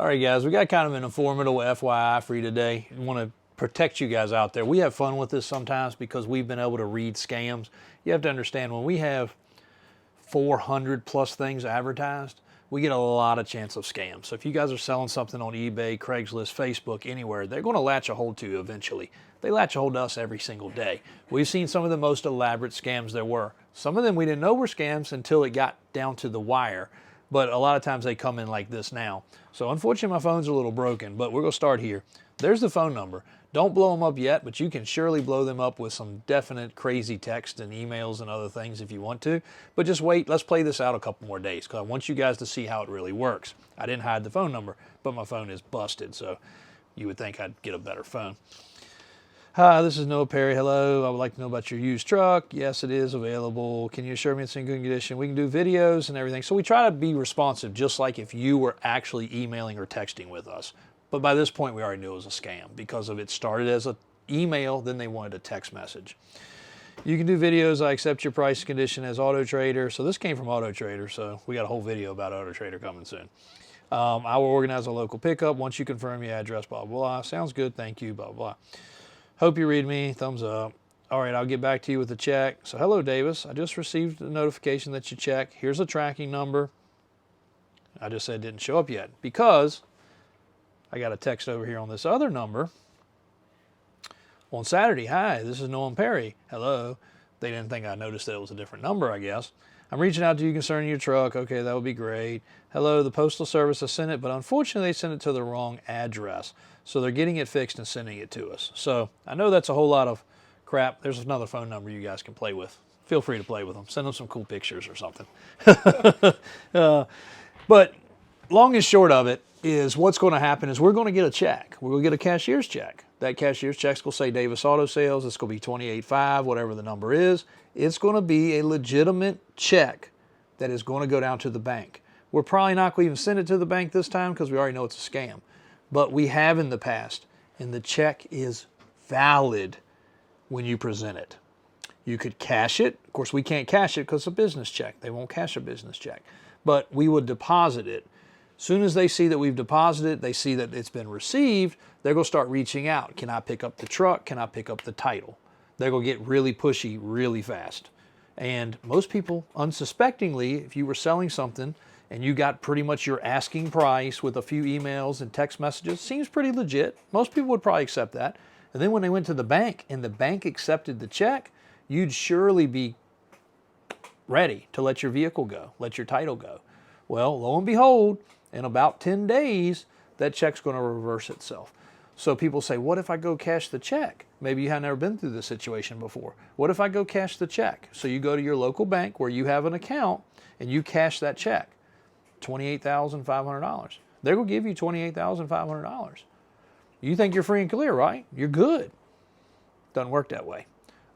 All right, guys, we got kind of an informative FYI for you today. We want to protect you guys out there. We have fun with this sometimes because we've been able to read scams. You have to understand, when we have 400 plus things advertised, we get a lot of chance of scams. So if you guys are selling something on eBay, Craigslist, Facebook, anywhere, they're going to latch a hold to you eventually. They latch a hold to us every single day. We've seen some of the most elaborate scams there were. Some of them we didn't know were scams until it got down to the wire. But a lot of times they come in like this now. So unfortunately my phone's a little broken, but we're gonna start here. There's the phone number. Don't blow them up yet, but you can surely blow them up with some definite crazy text and emails and other things if you want to. But just wait, let's play this out a couple more days because I want you guys to see how it really works. I didn't hide the phone number, but my phone is busted, so you would think I'd get a better phone. Hi, this is Noah Perry. Hello, I would like to know about your used truck. Yes, it is available. Can you assure me it's in good condition? We can do videos and everything. So we try to be responsive, just like if you were actually emailing or texting with us. But by this point, we already knew it was a scam because of it started as an email, then they wanted a text message. You can do videos. I accept your price condition as Auto Trader. So this came from Auto Trader, so we got a whole video about Auto Trader coming soon. I will organize a local pickup once you confirm your address, blah, blah, blah. Sounds good, thank you, blah, blah. Hope you read me, thumbs up. All right, I'll get back to you with the check. So hello, Davis. I just received a notification that you checked. Here's a tracking number. I just said it didn't show up yet because I got a text over here on this other number on Saturday. Hi, this is Noah Perry. Hello. They didn't think I noticed that it was a different number, I guess. I'm reaching out to you concerning your truck. Okay, that would be great. Hello, the Postal Service has sent it, but unfortunately they sent it to the wrong address. So they're getting it fixed and sending it to us. So I know that's a whole lot of crap. There's another phone number you guys can play with. Feel free to play with them. Send them some cool pictures or something. But long and short of it is what's going to happen is we're going to get a check. We're going to get a cashier's check. That cashier's check's going to say Davis Auto Sales. It's going to be $28.5, whatever the number is. It's going to be a legitimate check that is going to go down to the bank. We're probably not going to even send it to the bank this time because we already know it's a scam. But we have in the past, and the check is valid when you present it. You could cash it. Of course, we can't cash it because it's a business check. They won't cash a business check. But we would deposit it. As soon as they see that we've deposited, they see that it's been received, they're going to start reaching out. Can I pick up the truck? Can I pick up the title? They're going to get really pushy really fast. And most people, unsuspectingly, if you were selling something and you got pretty much your asking price with a few emails and text messages, seems pretty legit. Most people would probably accept that. And then when they went to the bank and the bank accepted the check, you'd surely be ready to let your vehicle go, let your title go. Well, lo and behold, in about 10 days, that check's going to reverse itself. So people say, what if I go cash the check? Maybe you have never been through this situation before. What if I go cash the check? So you go to your local bank where you have an account and you cash that check, $28,500. They're going to give you $28,500. You think you're free and clear, right? You're good. Doesn't work that way.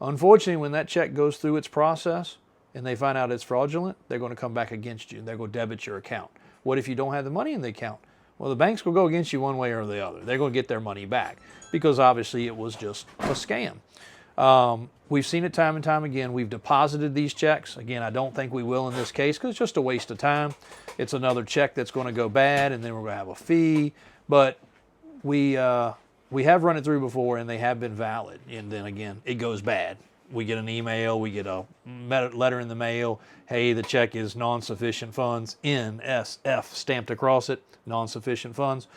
Unfortunately, when that check goes through its process and they find out it's fraudulent, they're going to come back against you and they're going to debit your account. What if you don't have the money in the account? Well, the banks will go against you one way or the other. They're going to get their money back because obviously it was just a scam. We've seen it time and time again. We've deposited these checks. Again, I don't think we will in this case because it's just a waste of time. It's another check that's going to go bad and then we're going to have a fee. But we have run it through before and they have been valid. And then again, it goes bad. We get an email, we get a letter in the mail. Hey, the check is non-sufficient funds, NSF stamped across it, non-sufficient funds.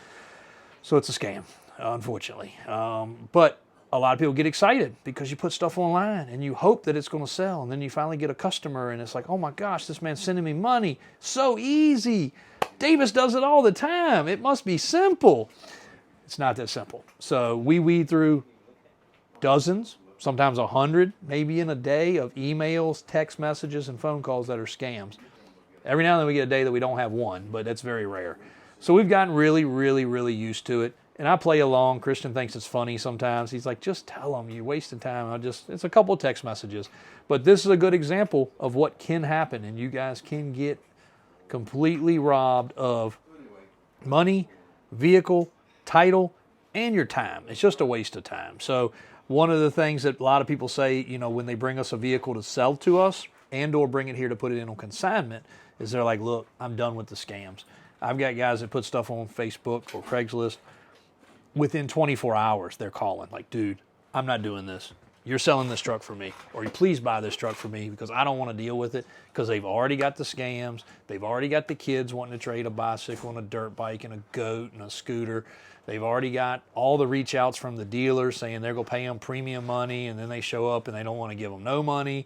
So it's a scam, unfortunately. But a lot of people get excited because you put stuff online and you hope that it's going to sell. And then you finally get a customer and it's like, oh my gosh, this man's sending me money. So easy. Davis does it all the time. It must be simple. It's not that simple. So we weed through dozens, sometimes 100, maybe in a day, of emails, text messages, and phone calls that are scams. Every now and then we get a day that we don't have one, but that's very rare. So we've gotten really, really, really used to it. And I play along. Christian thinks it's funny sometimes. He's like, just tell them, you're wasting time. It's a couple of text messages. But this is a good example of what can happen, and you guys can get completely robbed of money, vehicle, title, and your time. It's just a waste of time. So one of the things that a lot of people say, you know, when they bring us a vehicle to sell to us and or bring it here to put it in on consignment, is they're like, look, I'm done with the scams. I've got guys that put stuff on Facebook or Craigslist. Within 24 hours, they're calling like, dude, I'm not doing this. You're selling this truck for me, or you please buy this truck for me because I don't want to deal with it, because they've already got the scams. They've already got the kids wanting to trade a bicycle and a dirt bike and a goat and a scooter. They've already got all the reach outs from the dealers saying they're going to pay them premium money, and then they show up and they don't want to give them no money.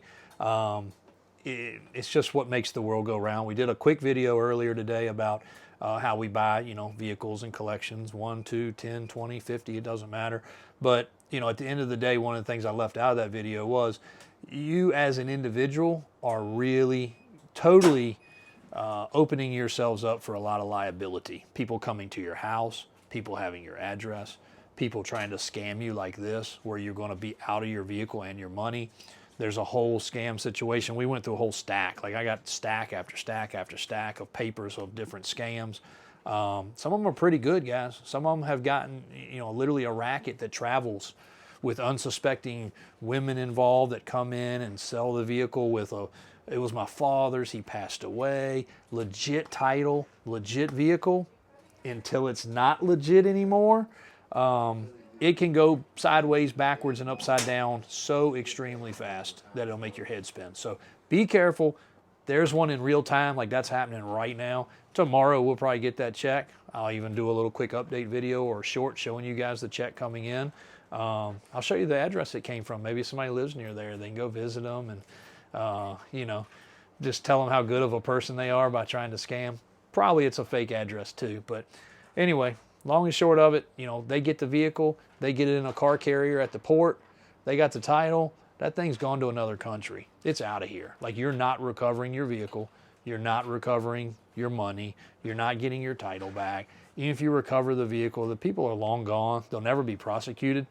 It's just what makes the world go round. We did a quick video earlier today about how we buy, you know, vehicles and collections, 1, 2, 10, 20, 50, it doesn't matter. But, you know, at the end of the day, one of the things I left out of that video was you as an individual are really totally opening yourselves up for a lot of liability. People coming to your house, people having your address, people trying to scam you like this, where you're going to be out of your vehicle and your money. There's a whole scam situation. We went through a whole stack. Like I got stack after stack after stack of papers of different scams. Some of them are pretty good, guys. Some of them have gotten, you know, literally a racket that travels with unsuspecting women involved that come in and sell the vehicle with a, it was my father's, he passed away, legit title, legit vehicle, until it's not legit anymore. It can go sideways, backwards, and upside down so extremely fast that it'll make your head spin. So be careful. There's one in real time, like that's happening right now. Tomorrow we'll probably get that check. I'll even do a little quick update video or short showing you guys the check coming in. I'll show you the address it came from. Maybe somebody lives near there. They can go visit them and, you know, just tell them how good of a person they are by trying to scam. Probably it's a fake address too, but anyway, long and short of it, you know, they get the vehicle, they get it in a car carrier at the port, they got the title, that thing's gone to another country. It's out of here. Like, you're not recovering your vehicle, you're not recovering your money, you're not getting your title back. Even if you recover the vehicle, the people are long gone, they'll never be prosecuted.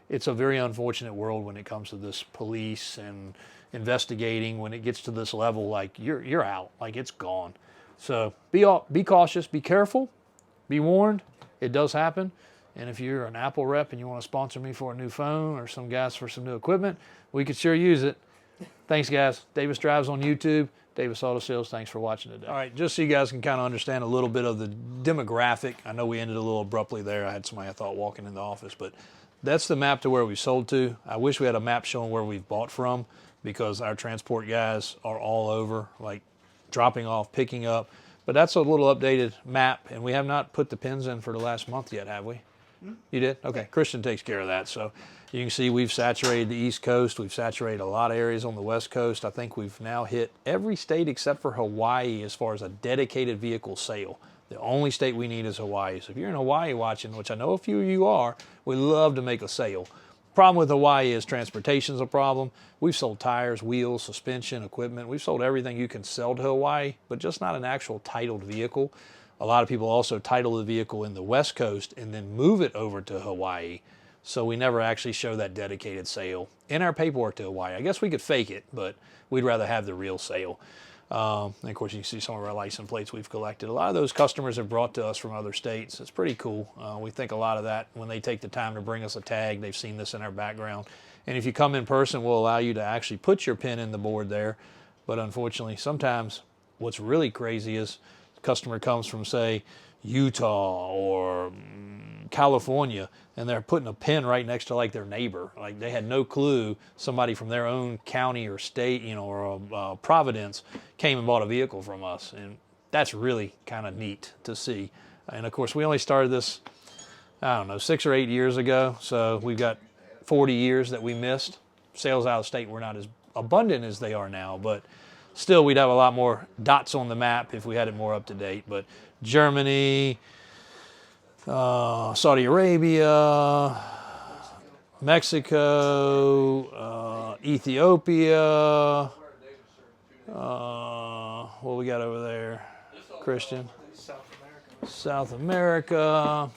It's a very unfortunate world when it comes to this police and investigating. When it gets to this level, like you're out, like it's gone. So be cautious, be careful, be warned. It does happen. And if you're an Apple rep and you want to sponsor me for a new phone or some guys for some new equipment, we could sure use it. Thanks, guys. Davis Drives on YouTube. Davis Auto Sales, thanks for watching today. All right, just so you guys can kind of understand a little bit of the demographic. I know we ended a little abruptly there. I had somebody I thought walking in the office, but that's the map to where we sold to. I wish we had a map showing where we've bought from, because our transport guys are all over, like dropping off, picking up. But that's a little updated map, and we have not put the pins in for the last month yet, have we? You did? Okay, Christian takes care of that. So you can see we've saturated the East Coast. We've saturated a lot of areas on the West Coast. I think we've now hit every state except for Hawaii as far as a dedicated vehicle sale. The only state we need is Hawaii. So if you're in Hawaii watching, which I know a few of you are, we love to make a sale. Problem with Hawaii is transportation's a problem. We've sold tires, wheels, suspension, equipment. We've sold everything you can sell to Hawaii, but just not an actual titled vehicle. A lot of people also title the vehicle in the West Coast and then move it over to Hawaii. So we never actually show that dedicated sale in our paperwork to Hawaii. I guess we could fake it, but we'd rather have the real sale. And of course, you can see some of our license plates we've collected. A lot of those customers have brought to us from other states. It's pretty cool. We think a lot of that when they take the time to bring us a tag, they've seen this in our background. And if you come in person, we'll allow you to actually put your pin in the board there. But unfortunately, sometimes what's really crazy is the customer comes from, say, Utah or California, and they're putting a pin right next to like their neighbor. Like they had no clue somebody from their own county or state, you know, or Providence came and bought a vehicle from us. And that's really kind of neat to see. And of course, we only started this, I don't know, 6 or 8 years ago. So we've got 40 years that we missed. Sales out of state were not as abundant as they are now, but still we'd have a lot more dots on the map if we had it more up to date. But Germany, Saudi Arabia, Mexico, Ethiopia, what we got over there, Christian? South America,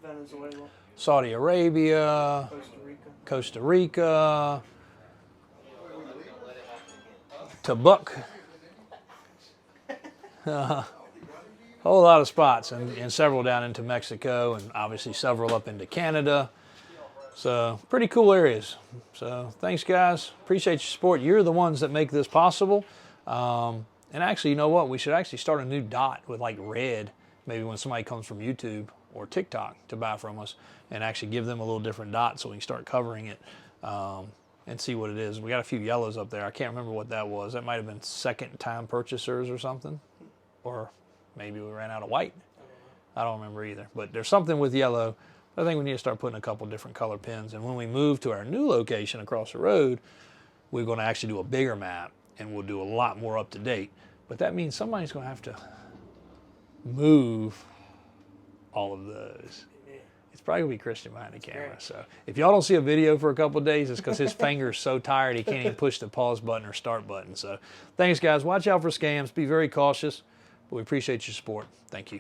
Venezuela, Saudi Arabia, Costa Rica, Tabuk. Whole lot of spots, and several down into Mexico, and obviously several up into Canada. So pretty cool areas. So thanks, guys. Appreciate your support. You're the ones that make this possible. And actually, you know what? We should actually start a new dot with like red maybe when somebody comes from YouTube or TikTok to buy from us, and actually give them a little different dot so we can start covering it and see what it is. We got a few yellows up there. I can't remember what that was. That might have been second time purchasers or something, or maybe we ran out of white. I don't remember either, but there's something with yellow. I think we need to start putting a couple different color pins. And when we move to our new location across the road, we're going to actually do a bigger map, and we'll do a lot more up to date. But that means somebody's going to have to move all of those. It's probably going to be Christian behind the camera. So if y'all don't see a video for a couple of days, it's because his finger's so tired he can't even push the pause button or start button. So thanks, guys. Watch out for scams. Be very cautious. But we appreciate your support. Thank you.